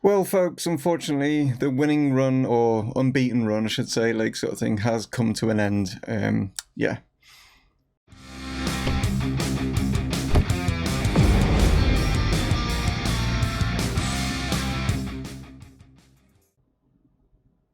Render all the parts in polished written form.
Well, folks, unfortunately, the winning run, or unbeaten run, I should say, like sort of thing, has come to an end. Yeah.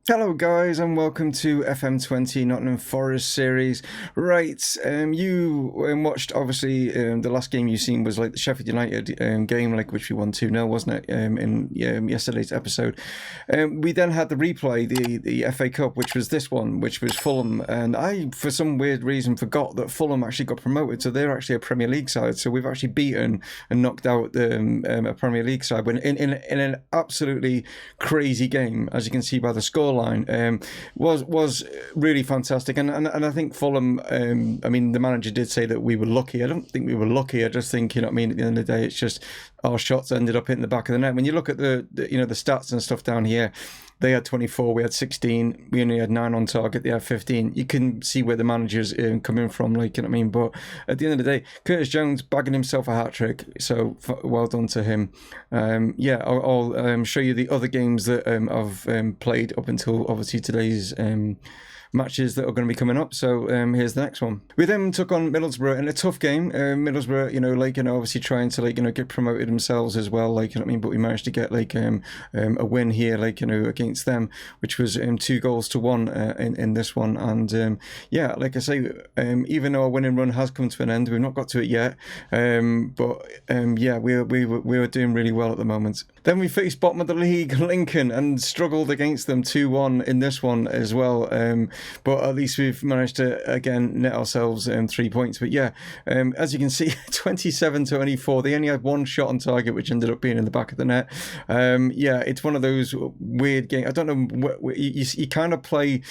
Hello guys and welcome to FM20 Nottingham Forest series. Right, you watched obviously the last game you seen was like the Sheffield United game, like which we won 2-0, wasn't it? In yesterday's episode. We then had the replay, the FA Cup, which was this one, which was Fulham, and I for some weird reason forgot that Fulham actually got promoted, so they're actually a Premier League side. So we've actually beaten and knocked out a Premier League side when in an absolutely crazy game, as you can see by the scoreline. Was really fantastic, and I think Fulham. I mean, the manager did say that we were lucky. I don't think we were lucky. I just think, you know what I mean. At the end of the day, it's just our shots ended up hitting the back of the net. When you look at the stats and stuff down here, they had 24, we had 16, we only had 9 on target, they had 15. You can see where the manager's coming from, like, you know what I mean? But at the end of the day, Curtis Jones bagging himself a hat-trick, so well done to him. I'll show you the other games that I've played up until, obviously, today's matches that are going to be coming up. So here's the next one. We then took on Middlesbrough in a tough game. Middlesbrough, obviously trying to get promoted themselves as well, like, you know what I mean. But we managed to get a win here, against them, which was 2-1 in this one. And like I say, even though our winning run has come to an end, we've not got to it yet. We were doing really well at the moment. Then we faced bottom of the league Lincoln and struggled against them 2-1 in this one as well. But at least we've managed to, again, net ourselves 3 points. But yeah, as you can see, 27-24. They only had one shot on target, which ended up being in the back of the net. It's one of those weird games. I don't know, you kind of play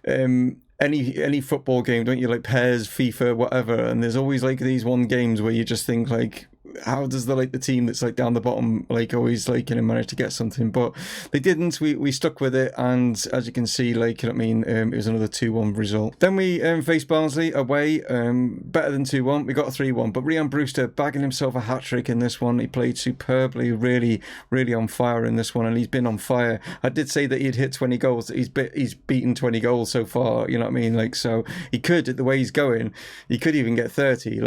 any football game, don't you? Like pairs, FIFA, whatever. And there's always like these one games where you just think like, how does the team that's like down the bottom always manage to get something? But they didn't. We stuck with it, and as you can see, it was another 2-1 result. Then we faced Barnsley away, better than 2-1. We got a 3-1, but Ryan Brewster bagging himself a hat-trick in this one. He played superbly, really on fire in this one, and he's been on fire. I did say that he'd hit 20 goals. He's beaten 20 goals so far, you know what I mean? So he could, the way he's going, he could even get 30,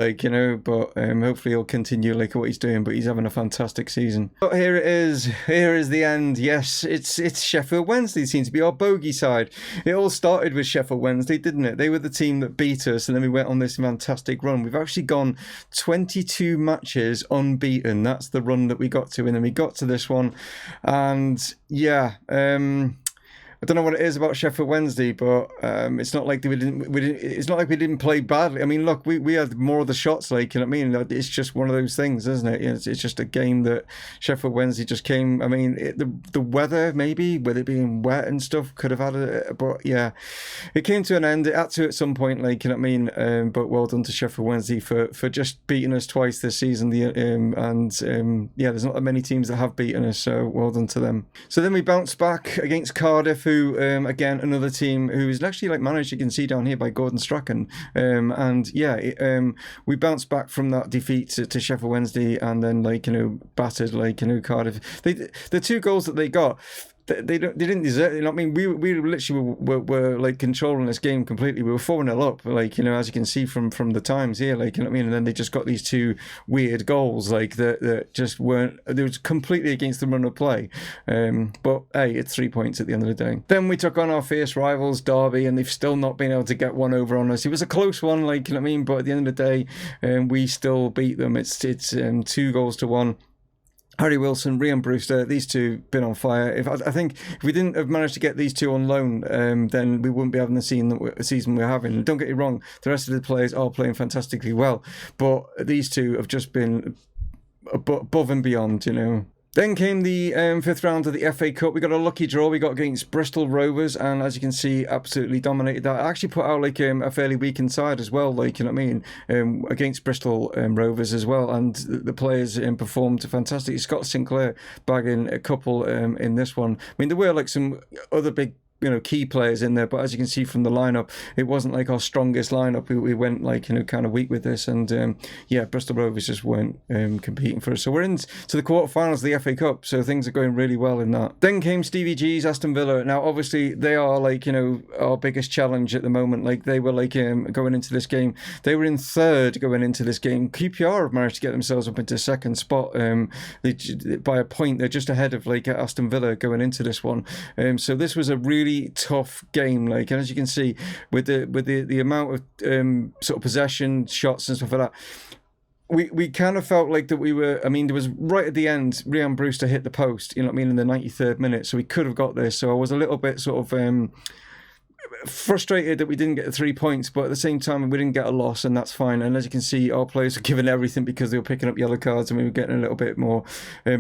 but hopefully he'll continue what he's doing. But he's having a fantastic season. But here it is. Here is the end. Yes, it's Sheffield Wednesday. Seems to be our bogey side. It all started with Sheffield Wednesday, didn't it? They were the team that beat us, and then we went on this fantastic run. We've actually gone 22 matches unbeaten. That's the run that we got to, and then we got to this one, and I don't know what it is about Sheffield Wednesday, but it's not like it's not like we didn't play badly. I mean, look, we had more of the shots, you know what I mean? It's just one of those things, isn't it? It's just a game that Sheffield Wednesday just came. I mean, the weather, maybe, with it being wet and stuff, could have had it. But yeah, it came to an end. It had to at some point, you know what I mean? But well done to Sheffield Wednesday for just beating us twice this season. There's not that many teams that have beaten us, so well done to them. So then we bounced back against Cardiff, who again, another team who's actually managed, you can see down here, by Gordon Strachan. We bounced back from that defeat to Sheffield Wednesday, and then battered Cardiff. The 2 goals that they got, they didn't deserve it. You know what I mean? We literally were controlling this game completely. We were 4-0 up, as you can see from the times here, you know what I mean? And then they just got these 2 weird goals, that just weren't. They was completely against the run of play. But hey, it's 3 points at the end of the day. Then we took on our fierce rivals, Derby, and they've still not been able to get one over on us. It was a close one, you know what I mean? But at the end of the day, we still beat them. It's 2-1. Harry Wilson, Ryan Brewster, these 2 been on fire. I think if we didn't have managed to get these 2 on loan, then we wouldn't be having the season we're having. And don't get me wrong, the rest of the players are playing fantastically well, but these 2 have just been above and beyond, you know. Then came the 5th round of the FA Cup. We got a lucky draw. We got against Bristol Rovers, and as you can see, absolutely dominated that. I actually put out a fairly weakened side as well, you know what I mean, against Bristol Rovers as well, and the players performed fantastic. Scott Sinclair bagging a couple in this one. I mean, there were some other big key players in there, but as you can see from the lineup, it wasn't like our strongest lineup. We went like kind of weak with this, and Bristol Rovers just weren't competing for us. So we're into the quarterfinals of the FA Cup, so things are going really well in that. Then came Stevie G's Aston Villa. Now obviously they are like our biggest challenge at the moment. Like they were like going into this game, they were in third going into this game. QPR have managed to get themselves up into second spot by a point. They're just ahead of like Aston Villa going into this one. So this was a really tough game, like, and as you can see with the amount of sort of possession, shots and stuff like that, we kind of felt like that we were, I mean, there was right at the end, Ryan Brewster hit the post, in the 93rd minute, so we could have got this. So I was a little bit sort of frustrated that we didn't get the 3 points, but at the same time we didn't get a loss, and that's fine. And as you can see, our players were giving everything because they were picking up yellow cards, and we were getting a little bit more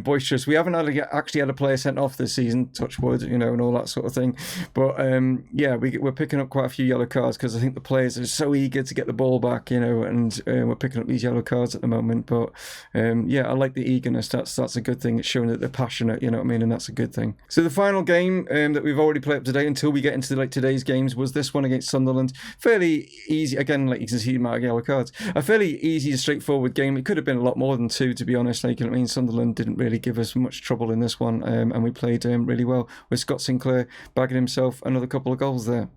boisterous. We haven't actually had a player sent off this season, touch wood, and all that sort of thing, but we're picking up quite a few yellow cards because I think the players are so eager to get the ball back, and we're picking up these yellow cards at the moment. But I like the eagerness. That's a good thing. It's showing that they're passionate, and that's a good thing. So the final game that we've already played up today until we get into today's games was this one against Sunderland. Fairly easy, again, like you can see the amount of yellow cards. A fairly easy, straightforward game. It could have been a lot more than 2, to be honest. Like, Sunderland didn't really give us much trouble in this one, and we played really well with Scott Sinclair bagging himself another couple of goals there.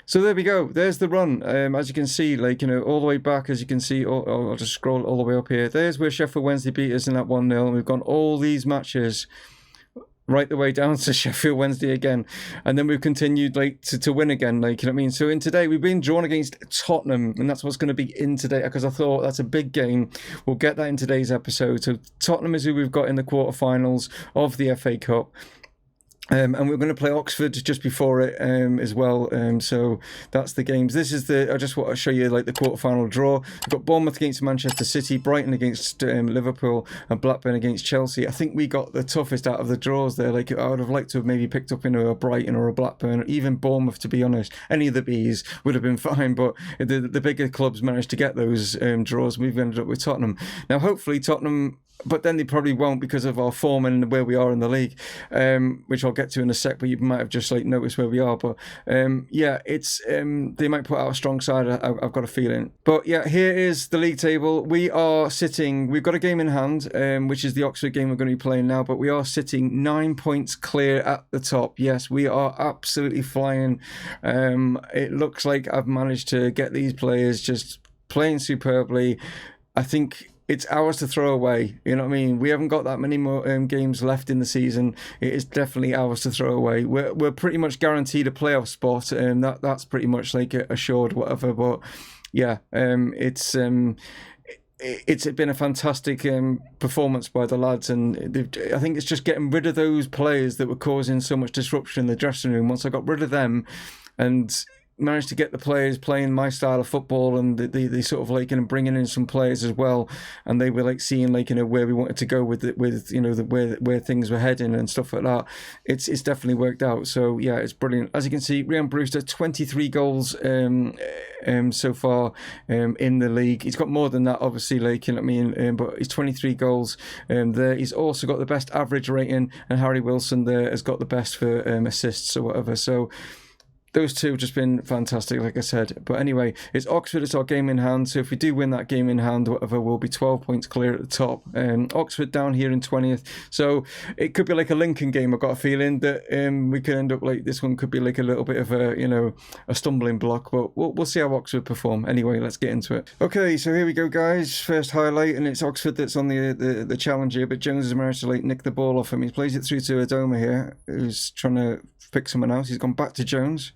So there we go. There's the run. As you can see, all the way back, as you can see, I'll just scroll all the way up here. There's where Sheffield Wednesday beat us in that 1-0. We've gone all these matches right the way down to Sheffield Wednesday again, and then we've continued to win again, So in today we've been drawn against Tottenham, and that's what's going to be in today, because I thought that's a big game. We'll get that in today's episode. So Tottenham is who we've got in the quarterfinals of the FA Cup. And we're going to play Oxford just before it as well. So that's the games. This is I just want to show you the quarterfinal draw. We've got Bournemouth against Manchester City, Brighton against Liverpool, and Blackburn against Chelsea. I think we got the toughest out of the draws there. I would have liked to have maybe picked up a Brighton or a Blackburn, or even Bournemouth, to be honest. Any of the Bs would have been fine, but the bigger clubs managed to get those draws. We've ended up with Tottenham. Now, hopefully Tottenham, but then they probably won't because of our form and where we are in the league, which I'll get to in a sec, but you might have just noticed where we are. But it's they might put out a strong side, I've got a feeling. But yeah, here is the league table. We've got a game in hand, which is the Oxford game we're going to be playing now, but we are sitting 9 points clear at the top. Yes, we are absolutely flying. It looks like I've managed to get these players just playing superbly. I think it's ours to throw away. We haven't got that many more games left in the season. It is definitely ours to throw away. We're pretty much guaranteed a playoff spot, and that's pretty much assured, whatever. But yeah, it's been a fantastic performance by the lads, and I think it's just getting rid of those players that were causing so much disruption in the dressing room. Once I got rid of them and managed to get the players playing my style of football, and they sort of bringing in some players as well, and they were seeing where we wanted to go with where things were heading and stuff like that. It's definitely worked out. So yeah, it's brilliant. As you can see, Ryan Brewster, 23 goals so far in the league. He's got more than that, obviously, but he's 23 goals there. He's also got the best average rating, and Harry Wilson there has got the best for assists or whatever. So those two have just been fantastic, like I said. But anyway, it's Oxford, it's our game in hand. So if we do win that game in hand, whatever, we'll be 12 points clear at the top. Oxford down here in 20th. So it could be like a Lincoln game. I've got a feeling that we could end up this one could be a little bit of a stumbling block. But we'll see how Oxford perform. Anyway, let's get into it. Okay, so here we go, guys. First highlight, and it's Oxford that's on the challenge here. But Jones has managed to nick the ball off him. He plays it through to Adoma here, who's trying to pick someone else. He's gone back to Jones.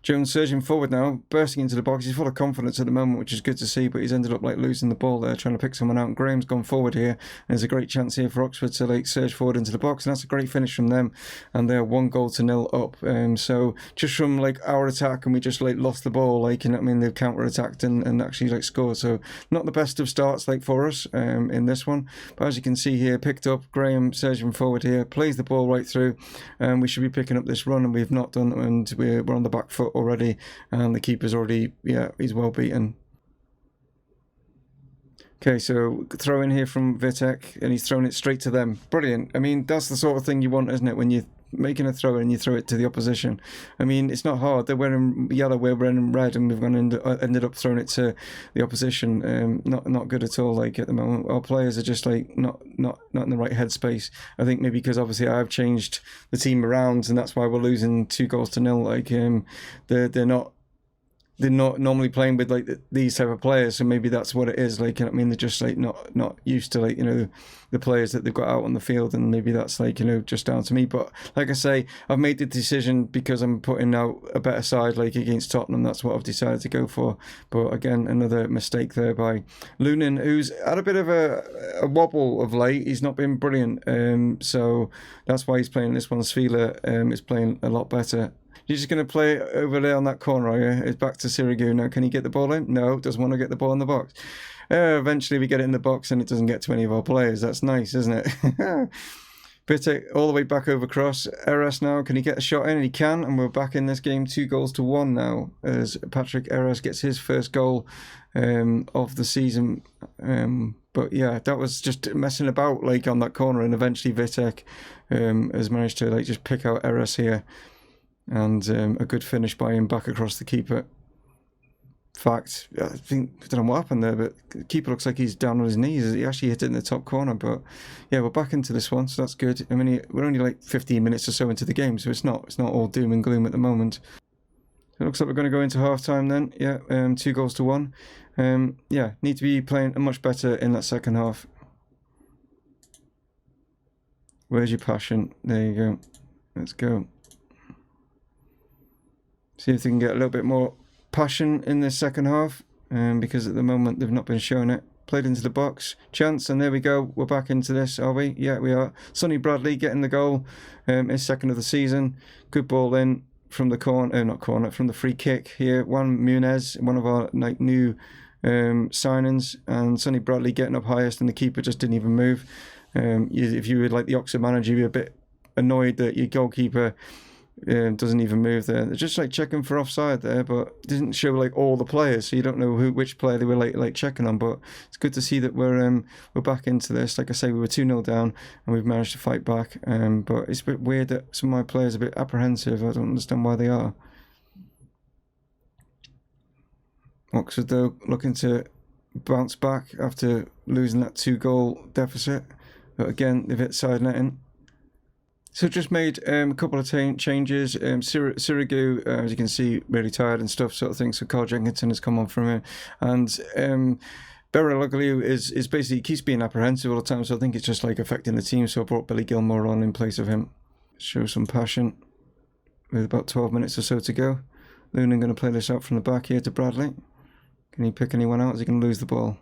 Jones surging forward now, bursting into the box. He's full of confidence at the moment, which is good to see, but he's ended up losing the ball there, trying to pick someone out. And Graham's gone forward here. There's a great chance here for Oxford to surge forward into the box, and that's a great finish from them. And they're 1-0 up. So just from our attack, and we just lost the ball, they've counter-attacked and actually scored. So not the best of starts for us in this one. But as you can see here, picked up. Graham surging forward here, plays the ball right through, and we should be picking up this run, and we've not done, and we're on the back foot already, and the keeper's already, he's well beaten. Okay, so throw in here from Vitek, and he's thrown it straight to them. Brilliant. I mean, that's the sort of thing you want, isn't it, when you're making a throw and you throw it to the opposition. I mean, it's not hard. They're wearing yellow, we're wearing red, and we've ended up throwing it to the opposition. Not good at all. Like at the moment, our players are just like not in the right headspace. I think maybe because obviously I've changed the team around, and that's why we're losing 2-0. Like they're not normally playing with like these type of players, so maybe that's what it is. Like, I mean, they're just like not used to, like, the players that they've got out on the field, and maybe that's like, just down to me. But like I say, I've made the decision because I'm putting out a better side, like against Tottenham. That's what I've decided to go for. But again, another mistake there by Lunin, who's had a bit of a wobble of late. He's not been brilliant, so that's why he's playing this one. Svila is playing a lot better. You're just going to play it over there on that corner, are you? It's back to Sirigu. Now, can he get the ball in? No, doesn't want to get the ball in the box. Eventually, we get it in the box and it doesn't get to any of our players. That's nice, isn't it? Pitek all the way back over cross. Eras now, can he get a shot in? And he can, and we're back in this game 2-1 now, as Patrick Eras gets his first goal of the season. But yeah, that was just messing about like on that corner, and eventually Vitek has managed to like just pick out Eras here. And a good finish by him back across the keeper. Fact, I don't know what happened there, but the keeper looks like he's down on his knees. He actually hit it in the top corner, but yeah, we're back into this one, so that's good. I mean, we're only like 15 minutes or so into the game, so it's not all doom and gloom at the moment. It looks like we're going to go into half time then. Yeah, 2-1. Yeah, need to be playing much better in that second half. Where's your passion? There you go. Let's go. See if they can get a little bit more passion in this second half, because at the moment they've not been showing it. Played into the box, chance, and there we go. We're back into this, are we? Yeah, we are. Sonny Bradley getting the goal, his second of the season. Good ball in from the from the free kick here. Juan Munez, one of our like new signings, and Sonny Bradley getting up highest, and the keeper just didn't even move. If you were like the Oxford manager, you'd be a bit annoyed that your goalkeeper doesn't even move there. They're just like checking for offside there, but it doesn't show like all the players, so you don't know which player they were like checking on. But it's good to see that we're back into this. Like I say, we were 2-0 down and we've managed to fight back. But it's a bit weird that some of my players are a bit apprehensive. I don't understand why they are. Oxford though looking to bounce back after losing that 2-goal deficit, but again they've hit side netting. So just made a couple of changes. Sirigu, as you can see, really tired and stuff, sort of thing. So Carl Jenkinson has come on from him, and Bereloglu is basically keeps being apprehensive all the time. So I think it's just like affecting the team. So I brought Billy Gilmore on in place of him. Show some passion. With about 12 minutes or so to go, Lunan going to play this out from the back here to Bradley. Can he pick anyone out? Is he going to lose the ball?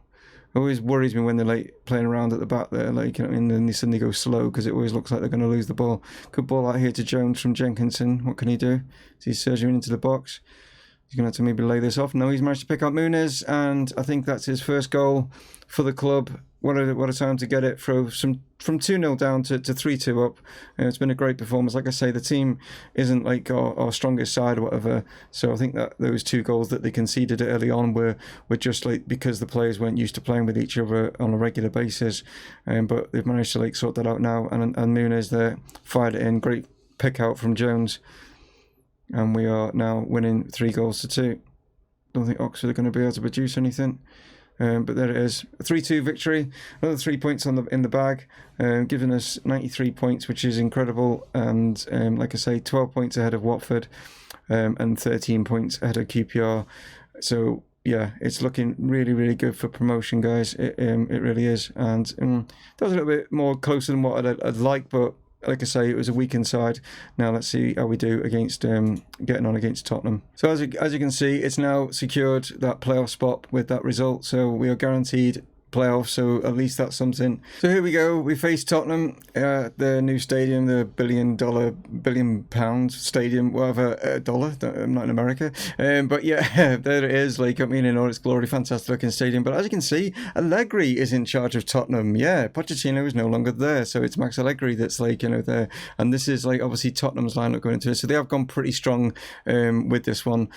It always worries me when they're like playing around at the back there, like, and then they suddenly go slow because it always looks like they're going to lose the ball. Good ball out here to Jones from Jenkinson. What can he do? He's surging into the box. He's going to have to maybe lay this off. No, he's managed to pick up Muniz, and I think that's his first goal for the club. What a time to get it from 2-0 down to 3-2 up. It's been a great performance. Like I say, the team isn't like our strongest side or whatever. So I think that those 2 goals that they conceded early on were just like because the players weren't used to playing with each other on a regular basis. But they've managed to like sort that out now. And Muniz there fired it in. Great pick out from Jones. And we are now winning 3-2. Don't think Oxford are going to be able to produce anything. But there it is, a 3-2 victory. Another 3 points in the bag, giving us 93 points, which is incredible. And like I say, 12 points ahead of Watford, and 13 points ahead of QPR. So yeah, it's looking really, really good for promotion, guys. It really is. And that was a little bit more closer than what I'd like, but like I say, it was a weakened side. Now let's see how we do against getting on against Tottenham. So as you can see, it's now secured that playoff spot with that result. So we are guaranteed playoffs, so at least that's something. So here we go. We face Tottenham at the new stadium, the billion pound stadium, whatever, dollar. I'm not in America, but yeah, there it is. Like, I mean, in all its glory, fantastic looking stadium. But as you can see, Allegri is in charge of Tottenham. Yeah, Pochettino is no longer there, so it's Max Allegri that's like, there. And this is like obviously Tottenham's lineup going into it. So they have gone pretty strong with this one.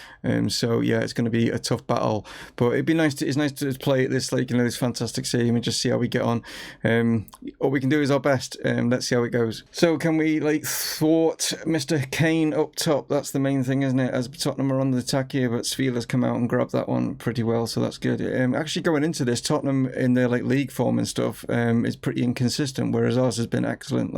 So yeah, it's going to be a tough battle. But it'd be nice. It's nice to play at this this fantastic fantastic team and just see how we get on. All we can do is our best. Let's see how it goes. So can we thwart Mr. Kane up top? That's the main thing, isn't it? As Tottenham are on the attack here, but Sevilla's come out and grabbed that one pretty well, so that's good. Actually, going into this, Tottenham in their league form and stuff is pretty inconsistent, whereas ours has been excellent.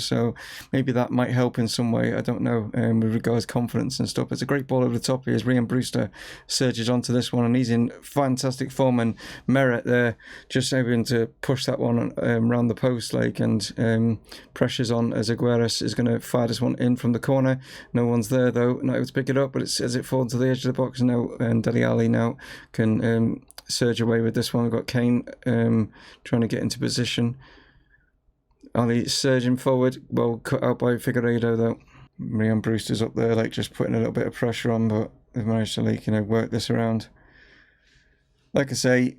So maybe that might help in some way. I don't know. With regards to confidence and stuff, it's a great ball over the top here as Ryan Brewster surges onto this one, and he's in fantastic form, and Merritt there just able to push that one around the post and pressures on as Aguirre is going to fire this one in from the corner. No one's there though, not able to pick it up, but as it falls to the edge of the box now, and Dele Alli now can surge away with this one. We've got Kane trying to get into position. Ali surging forward, well cut out by Figueiredo though. Ryan Brewster's up there just putting a little bit of pressure on, but they've managed to work this around. Like I say,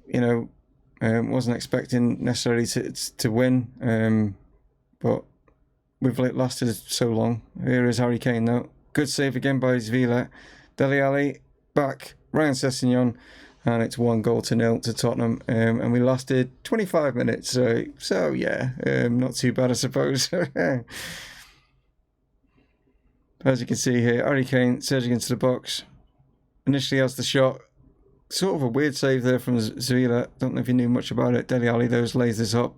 wasn't expecting necessarily to win, but we've lasted so long. Here is Harry Kane though. Good save again by Sevilla. Dele Alli back, Ryan Sessegnon, and it's 1-0 to Tottenham. And we lasted 25 minutes, so yeah, not too bad I suppose. As you can see here, Harry Kane surging into the box. Initially has the shot. Sort of a weird save there from Sevilla. Don't know if you knew much about it. Dele Alli lays this up,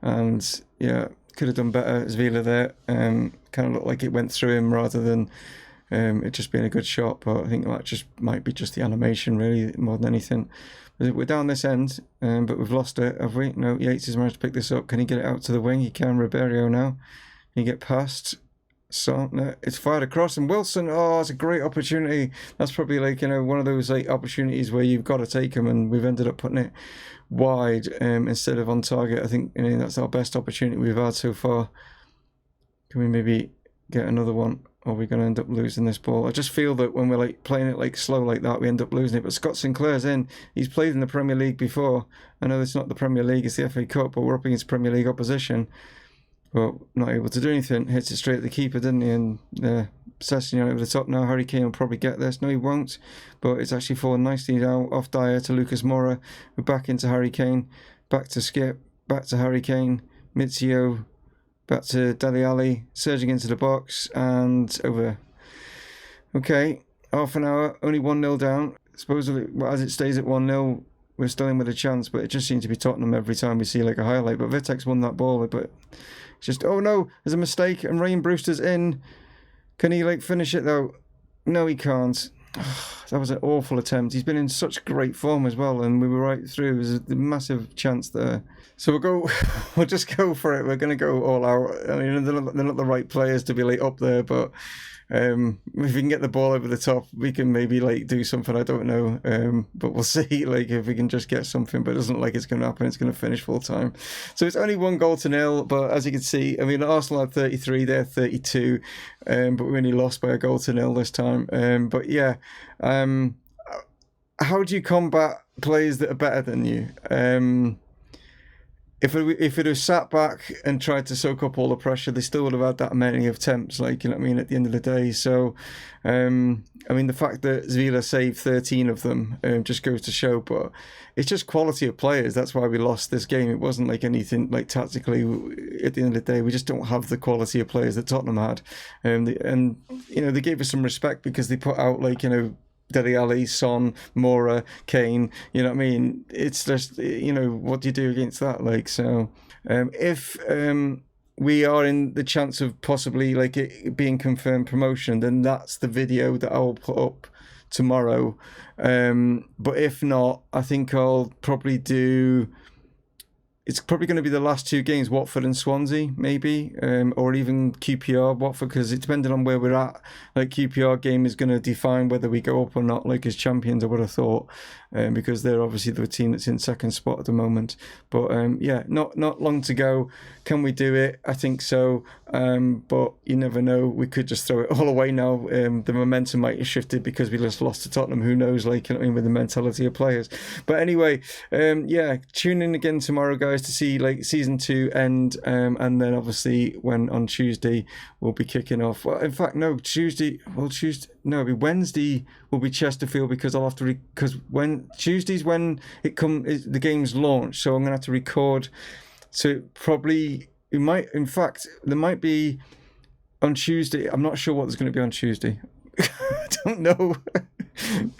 and yeah, could have done better. Sevilla there, kind of looked like it went through him rather than it just being a good shot. But I think that just might be just the animation really more than anything. We're down this end, but we've lost it, have we? No, Yates has managed to pick this up. Can he get it out to the wing? He can. Ribeiro now. Can he get past? So no, it's fired across, and Wilson, it's a great opportunity. That's probably one of those opportunities where you've got to take them, and we've ended up putting it wide instead of on target. I think that's our best opportunity we've had so far. Can we maybe get another one, or are we going to end up losing this ball? I just feel that when we're playing it slow like that, we end up losing it. But Scott Sinclair's in. He's played in the Premier League before. I know it's not the Premier League, it's the FA Cup, but we're up against Premier League opposition. Well, not able to do anything. Hits it straight at the keeper, didn't he? And Sessegnon over the top now. Harry Kane will probably get this. No, he won't. But it's actually fallen nicely now off Dyer to Lucas Moura. We're back into Harry Kane. Back to Skip. Back to Harry Kane. Mizio. Back to Dele Alli. Surging into the box. And over. Okay. Half an hour. Only 1-0 down. Supposedly, as it stays at 1-0, we're still in with a chance. But it just seems to be Tottenham every time we see a highlight. But Vitek's won that ball. But just, oh no, there's a mistake, and Ryan Brewster's in. Can he finish it though? No, he can't. That was an awful attempt. He's been in such great form as well, and we were right through. There's a massive chance there. So we'll just go for it. We're going to go all out. I mean, they're not the right players to be up there, but if we can get the ball over the top, we can maybe do something. I don't know, but we'll see. If we can just get something, but it doesn't look like it's going to happen. It's going to finish full time. So it's only 1-0. But as you can see, I mean, Arsenal had 33, they're 32, but we only lost by 1-0 this time. But yeah, how do you combat players that are better than you? If it had sat back and tried to soak up all the pressure, they still would have had that many attempts, you know what I mean, at the end of the day. So, I mean, the fact that Sevilla saved 13 of them just goes to show, but it's just quality of players. That's why we lost this game. It wasn't anything tactically. At the end of the day, we just don't have the quality of players that Tottenham had. And they gave us some respect because they put out, Dele Alli, Son, Moura, Kane, you know what I mean? It's just, what do you do against that? If we are in the chance of possibly it being confirmed promotion, then that's the video that I'll put up tomorrow. But if not, I think I'll probably do... It's probably going to be the last two games, Watford and Swansea, maybe, or even QPR, Watford, because it's depending on where we're at. QPR game is going to define whether we go up or not, as champions, I would have thought, because they're obviously the team that's in second spot at the moment. But yeah, not long to go. Can we do it? I think so. But you never know. We could just throw it all away now. The momentum might have shifted because we just lost to Tottenham. Who knows? With the mentality of players. But anyway, yeah, tune in again tomorrow, guys, to see season 2 end, and then obviously when on Tuesday we'll be kicking off. Well, in fact, no, Tuesday. no, it'll be Wednesday will be Chesterfield because I'll have to because when Tuesday's when the game's launched, so I'm gonna have to record. So probably it might. In fact, there might be on Tuesday. I'm not sure what there's going to be on Tuesday. I don't know.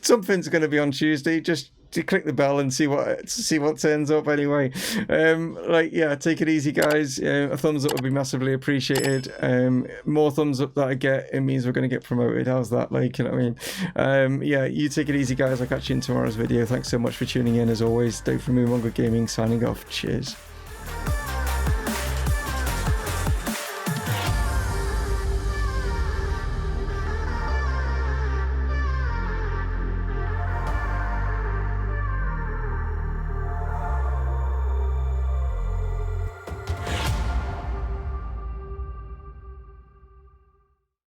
Something's going to be on Tuesday. Just to click the bell and see what turns up. Anyway, take it easy, guys. A thumbs up would be massively appreciated. More thumbs up that I get, it means we're going to get promoted. How's that? Like, you know what I mean? You take it easy, guys. I'll catch you in tomorrow's video. Thanks so much for tuning in. As always, Dave from Mumongu Gaming signing off. Cheers.